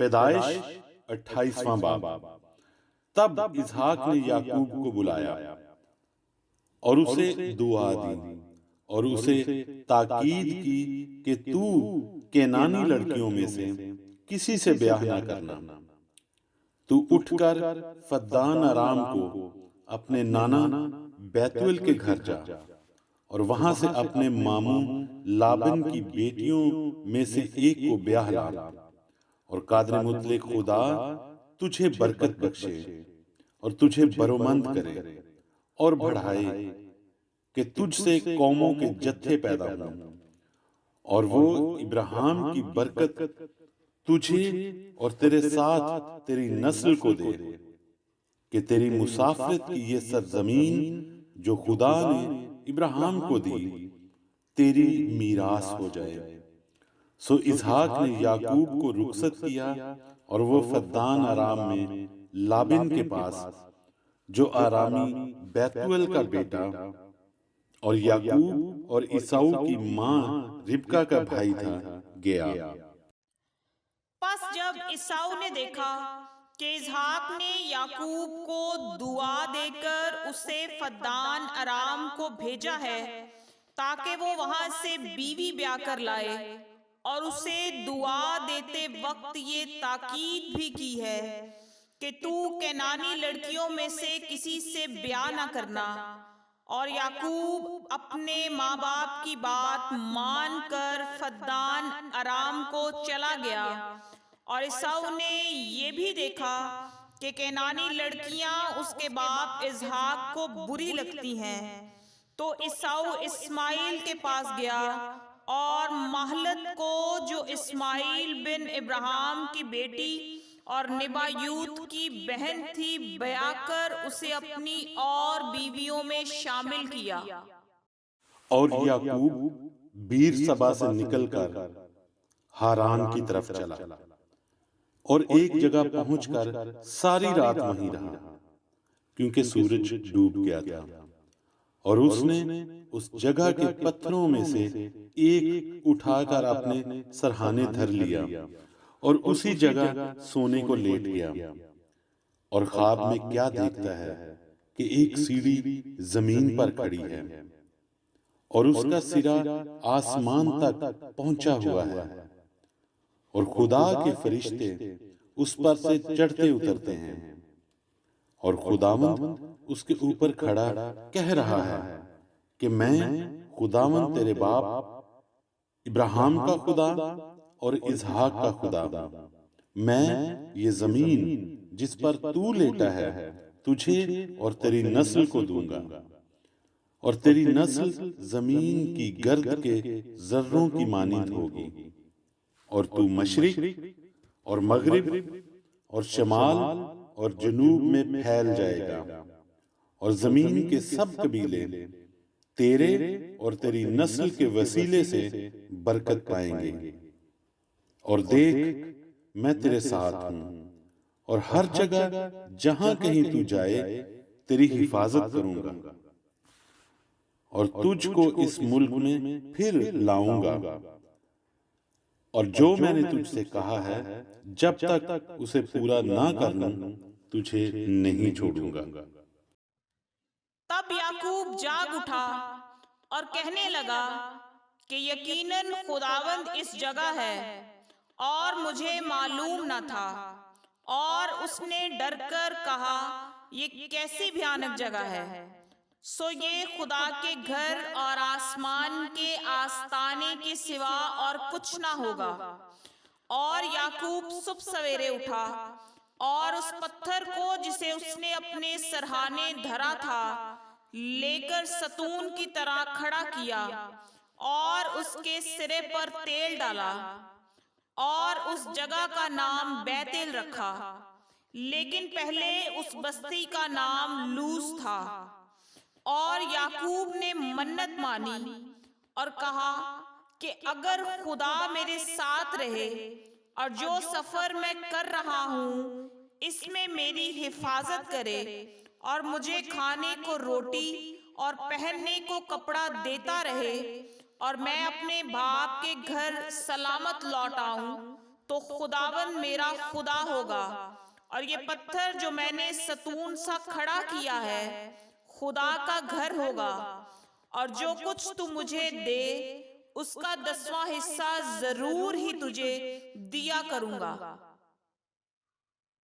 پیدائش 28واں باب۔ تب اسحاق نے یعقوب کو بلایا اور اسے دعا دی اور اسے تاکید کی کہ تو کینانی لڑکیوں میں سے کسی سے بیاہ نہ کرنا، تو اٹھ کر فدان ارام کو اپنے نانا بیتویل کے گھر جا اور وہاں سے اپنے ماموں لابن کی بیٹیوں میں سے ایک کو بیاہ لا، اور قادر مطلق خدا تجھے برکت بخشے اور تجھے برومند کرے اور بڑھائے کہ تجھ سے قوموں کے جتھے پیدا ہوں، اور وہ ابراہیم کی برکت تجھے اور تیرے ساتھ تیری نسل کو دے، کہ تیری مسافرت کی یہ سرزمین جو خدا نے ابراہیم کو دی تیری میراث ہو جائے۔ سو اسحاق نے یعقوب کو رخصت کیا اور وہ فدان ارام میں لابن کے پاس، جو آرامی بیتویل کا بیٹا اور یعقوب اور عیساؤ کی ماں ربکا کا بھائی تھا، گیا۔ پس جب عیساؤ نے دیکھا کہ اسحاق نے یعقوب کو دعا دے کر اسے فدان ارام کو بھیجا ہے تاکہ وہ وہاں سے بیوی بیاہ کر لائے، اور اسے دعا دیتے وقت یہ تاکید بھی کی ہے کہ تو کینانی لڑکیوں میں سے کسی سے بیاہ نہ کرنا، اور یعقوب اپنے ماں باپ کی بات مان کر فدان ارام کو چلا گیا۔ اور عیساؤ نے یہ بھی دیکھا کہ کینانی لڑکیاں اس کے باپ اسحاق کو بری لگتی ہیں، تو عیساؤ اسماعیل کے پاس گیا اور مہلت کو جو اسماعیل بن ابراہیم کی بیٹی اور نبایوت کی بہن تھی بیاہ کر اسے اپنی اور بیویوں میں شامل کیا۔ اور یعقوب بیر سبا سے نکل کر ہاران کی طرف چلا اور ایک جگہ پہنچ کر ساری رات وہیں رہا، کیونکہ سورج ڈوب گیا تھا، اور اس نے اس جگہ کے پتھروں میں سے ایک اٹھا کر اپنے سرہانے دھر لیا اور اسی جگہ سونے کو لیٹ گیا۔ اور خواب میں کیا دیکھتا ہے کہ ایک سیڑھی زمین پر کھڑی ہے اور اس کا سرا آسمان تک پہنچا ہوا ہے، اور خدا کے فرشتے اس پر سے چڑھتے اترتے ہیں، اور خداوند اس کے اوپر کھڑا کہہ رہا ہے کہ میں خداوند تیرے باپ ابراہیم کا خدا اور اسحاق کا خدا ہوں۔ میں یہ زمین جس پر تو لیٹا ہے تجھے اور تیری نسل کو دوں گا، اور تیری نسل زمین کی گرد کے ذروں کی مانند ہوگی، اور تو مشرق اور مغرب اور شمال اور جنوب میں پھیل جائے گا، اور زمین کے سب قبیلے تیرے اور تیری نسل کے وسیلے سے برکت پائیں گے۔ اور دیکھ میں تیرے ساتھ ہوں، اور ہر جگہ جہاں کہیں تو جائے تیری حفاظت کروں گا، اور تجھ کو اس ملک میں پھر لاؤں گا، اور جو میں نے تجھ سے کہا ہے جب تک اسے پورا نہ کر لوں تجھے نہیں چھوڑوں گا۔ تب یعقوب جاگ اٹھا اور کہنے لگا کہ یقیناً خداوند اس جگہ ہے اور مجھے معلوم نہ تھا، اور اس نے ڈر کر کہا یہ کیسی بھیانک جگہ ہے۔ سو یہ خدا کے گھر اور آسمان کے آستانے کے سوا اور کچھ نہ ہوگا۔ اور یعقوب صبح سویرے اٹھا اور اس پتھر کو جسے اس نے اپنے سرہانے دھرا تھا لے کر ستون کی طرح کھڑا کیا، اور اس کے سرے پر تیل ڈالا، اور اس جگہ کا نام بیتل رکھا، لیکن پہلے اس بستی کا نام لوز تھا۔ اور یعقوب نے منت مانی اور کہا کہ اگر خدا میرے ساتھ رہے اور جو سفر میں کر رہا ہوں اس میں میری حفاظت کرے، اور مجھے کھانے کو روٹی اور پہننے کو کپڑا دیتا رہے، اور میں اپنے باپ کے گھر سلامت لوٹ آؤں، تو خداوند میرا خدا ہوگا، اور یہ پتھر جو میں نے ستون سا کھڑا کیا ہے خدا کا گھر ہوگا، اور جو کچھ تو مجھے دے اس کا 10واں حصہ ضرور ہی تجھے دیا کروں گا۔